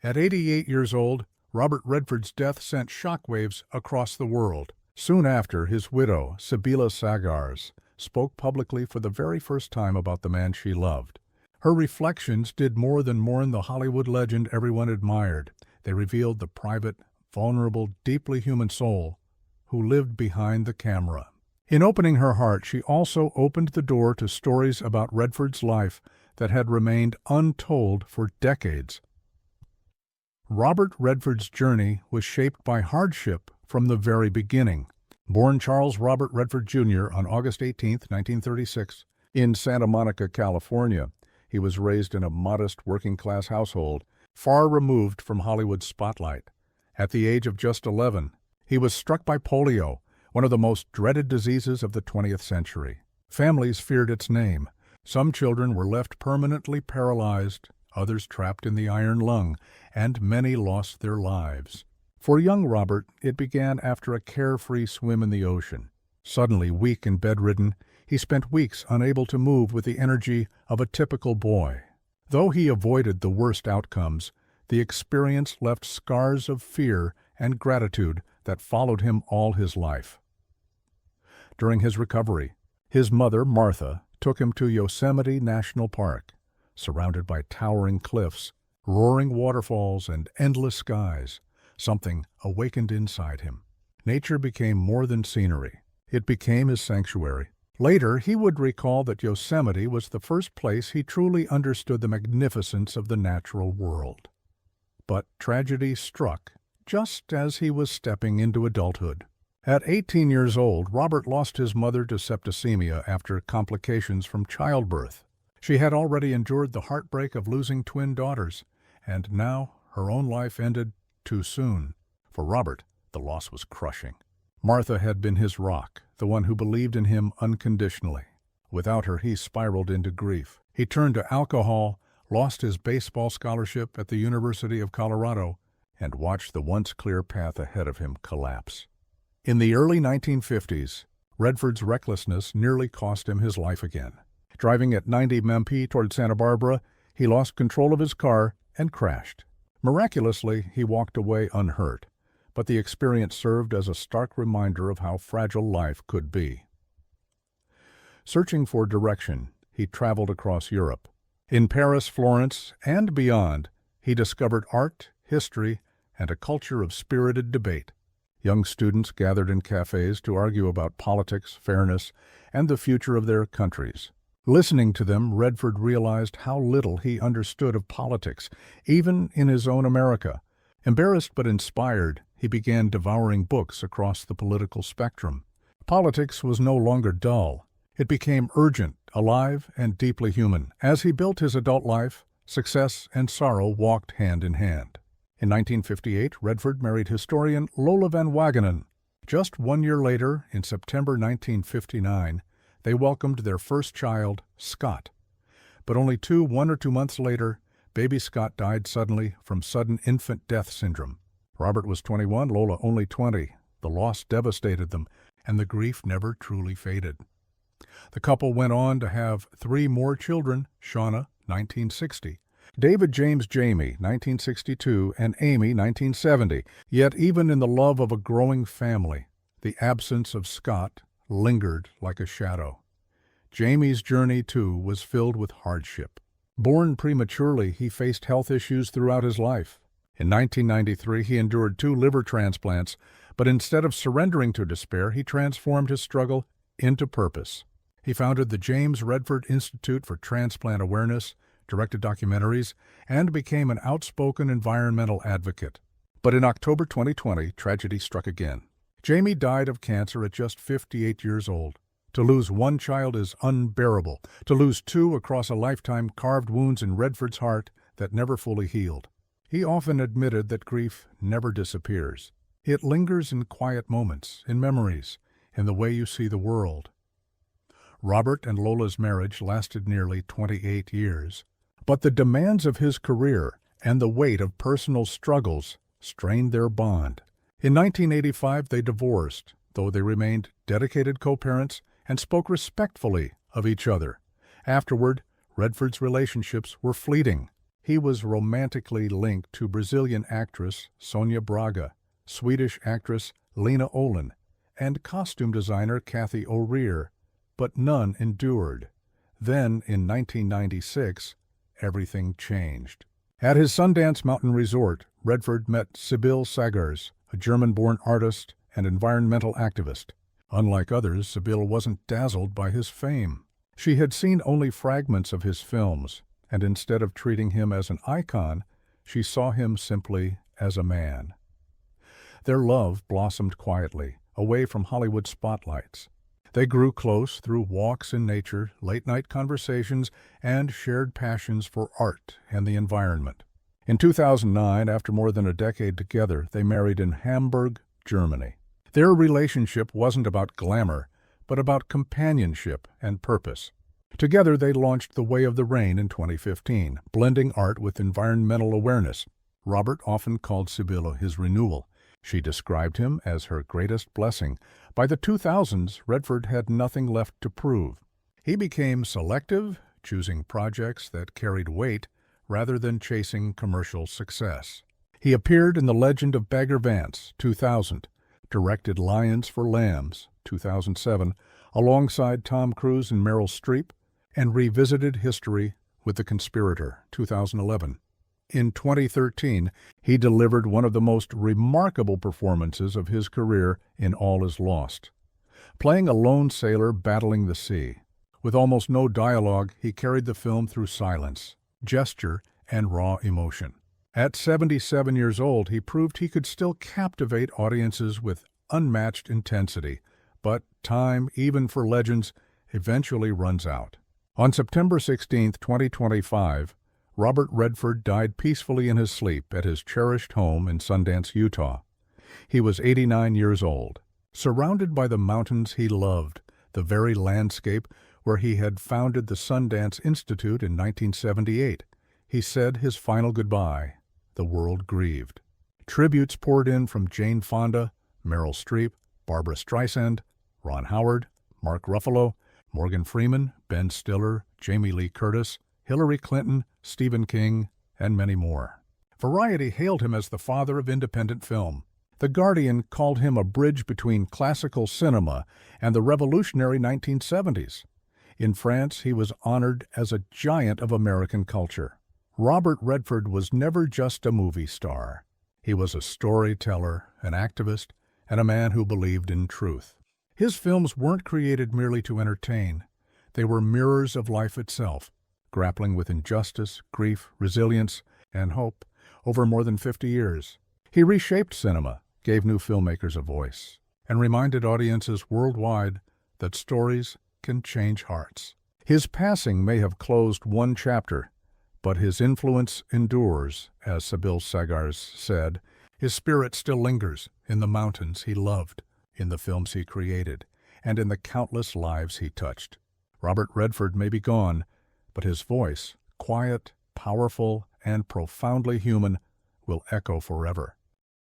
At 88 years old, Robert Redford's death sent shockwaves across the world. Soon after, his widow, Sabila Sagars, spoke publicly for the very first time about the man she loved. Her reflections did more than mourn the Hollywood legend everyone admired. They revealed the private, vulnerable, deeply human soul who lived behind the camera. In opening her heart, she also opened the door to stories about Redford's life that had remained untold for decades. Robert Redford's journey was shaped by hardship from the very beginning. Born Charles Robert Redford Jr. on August 18, 1936, in Santa Monica, California, he was raised in a modest working-class household, far removed from Hollywood's spotlight. At the age of just 11, he was struck by polio, one of the most dreaded diseases of the 20th century. Families feared its name. Some children were left permanently paralyzed, others trapped in the iron lung, and many lost their lives. For young Robert, it began after a carefree swim in the ocean. Suddenly weak and bedridden, he spent weeks unable to move with the energy of a typical boy. Though he avoided the worst outcomes, the experience left scars of fear and gratitude that followed him all his life. During his recovery, his mother, Martha, took him to Yosemite National Park, surrounded by towering cliffs, roaring waterfalls, and endless skies. Something awakened inside him. Nature became more than scenery. It became his sanctuary. Later, he would recall that Yosemite was the first place he truly understood the magnificence of the natural world. But tragedy struck just as he was stepping into adulthood. At 18 years old, Robert lost his mother to septicemia after complications from childbirth. She had already endured the heartbreak of losing twin daughters, and now her own life ended too soon. For Robert, the loss was crushing. Martha had been his rock, the one who believed in him unconditionally. Without her, he spiraled into grief. He turned to alcohol, lost his baseball scholarship at the University of Colorado, and watched the once clear path ahead of him collapse. In the early 1950s, Redford's recklessness nearly cost him his life again. Driving at 90 mph toward Santa Barbara, he lost control of his car and crashed. Miraculously, he walked away unhurt, but the experience served as a stark reminder of how fragile life could be. Searching for direction, he traveled across Europe. In Paris, Florence, and beyond, he discovered art, history, and a culture of spirited debate. Young students gathered in cafes to argue about politics, fairness, and the future of their countries. Listening to them, Redford realized how little he understood of politics, even in his own America. Embarrassed but inspired, he began devouring books across the political spectrum. Politics was no longer dull. It became urgent, alive, and deeply human. As he built his adult life, success and sorrow walked hand in hand. In 1958, Redford married historian Lola Van Wagenen. Just 1 year later, in September 1959, they welcomed their first child, Scott. But only 1 or 2 months later, baby Scott died suddenly from sudden infant death syndrome. Robert was 21, Lola only 20. The loss devastated them, and the grief never truly faded. The couple went on to have 3 more children, Shauna, 1960, David James Jamie, 1962, and Amy, 1970. Yet even in the love of a growing family, the absence of Scott lingered like a shadow. Jamie's journey, too, was filled with hardship. Born prematurely, he faced health issues throughout his life. In 1993, he endured 2 liver transplants, but instead of surrendering to despair, he transformed his struggle into purpose. He founded the James Redford Institute for Transplant Awareness, directed documentaries, and became an outspoken environmental advocate. But in October 2020, tragedy struck again. Jamie died of cancer at just 58 years old. To lose 1 child is unbearable. To lose 2 across a lifetime carved wounds in Redford's heart that never fully healed. He often admitted that grief never disappears. It lingers in quiet moments, in memories, in the way you see the world. Robert and Lola's marriage lasted nearly 28 years. But the demands of his career and the weight of personal struggles strained their bond. In 1985, they divorced, though they remained dedicated co-parents and spoke respectfully of each other. Afterward, Redford's relationships were fleeting. He was romantically linked to Brazilian actress Sonia Braga, Swedish actress Lena Olin, and costume designer Kathy O'Rear, but none endured. Then, in 1996, everything changed. At his Sundance Mountain Resort, Redford met Sibylle Sagars, a German-born artist and environmental activist. Unlike others, Sibylle wasn't dazzled by his fame. She had seen only fragments of his films, and instead of treating him as an icon, she saw him simply as a man. Their love blossomed quietly, away from Hollywood spotlights. They grew close through walks in nature, late-night conversations, and shared passions for art and the environment. In 2009, after more than a decade together, they married in Hamburg, Germany. Their relationship wasn't about glamour, but about companionship and purpose. Together, they launched The Way of the Rain in 2015, blending art with environmental awareness. Robert often called Sibylle his renewal. She described him as her greatest blessing. By the 2000s, Redford had nothing left to prove. He became selective, choosing projects that carried weight rather than chasing commercial success. He appeared in The Legend of Bagger Vance, 2000, directed Lions for Lambs, 2007, alongside Tom Cruise and Meryl Streep, and revisited history with The Conspirator, 2011. In 2013, he delivered one of the most remarkable performances of his career in All Is Lost, playing a lone sailor battling the sea. With almost no dialogue, he carried the film through silence, gesture, and raw emotion. At 77 years old, he proved he could still captivate audiences with unmatched intensity, but time, even for legends, eventually runs out. On September 16, 2025, Robert Redford died peacefully in his sleep at his cherished home in Sundance, Utah. He was 89 years old, surrounded by the mountains he loved, the very landscape where he had founded the Sundance Institute in 1978. He said his final goodbye. The world grieved. Tributes poured in from Jane Fonda, Meryl Streep, Barbra Streisand, Ron Howard, Mark Ruffalo, Morgan Freeman, Ben Stiller, Jamie Lee Curtis, Hillary Clinton, Stephen King, and many more. Variety hailed him as the father of independent film. The Guardian called him a bridge between classical cinema and the revolutionary 1970s. In France, he was honored as a giant of American culture. Robert Redford was never just a movie star. He was a storyteller, an activist, and a man who believed in truth. His films weren't created merely to entertain. They were mirrors of life itself, grappling with injustice, grief, resilience, and hope over more than 50 years. He reshaped cinema, gave new filmmakers a voice, and reminded audiences worldwide that stories can change hearts. His passing may have closed one chapter, but his influence endures, as Sibylle Sagars said. His spirit still lingers in the mountains he loved, in the films he created, and in the countless lives he touched. Robert Redford may be gone, but his voice, quiet, powerful, and profoundly human, will echo forever.